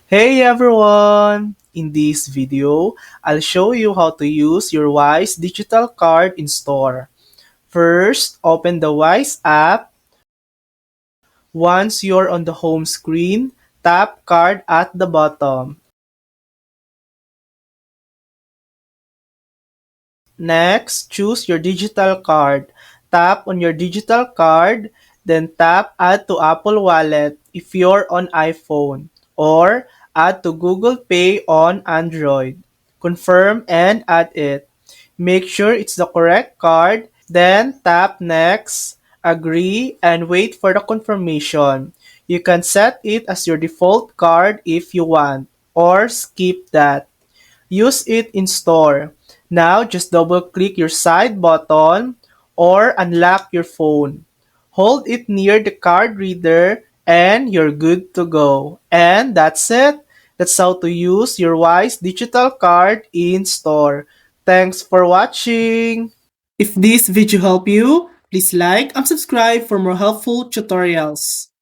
Hey everyone! In this video, I'll show you how to use your Wise digital card in store. First, open the Wise app. Once you're on the home screen, tap Card at the bottom. Next, choose your digital card. Tap on your digital card, then tap Add to Apple Wallet if you're on iPhone, or Add to Google Pay on Android. Confirm and add it. Make sure it's the correct card, then tap Next, agree, and wait for the confirmation. You can set it as your default card if you want, or skip that. Use it in store. Now just double click your side button or unlock your phone. Hold it near the card reader and you're good to go. And that's it. That's how to use your Wise digital card in store. Thanks for watching. If this video helped you, please like and subscribe for more helpful tutorials.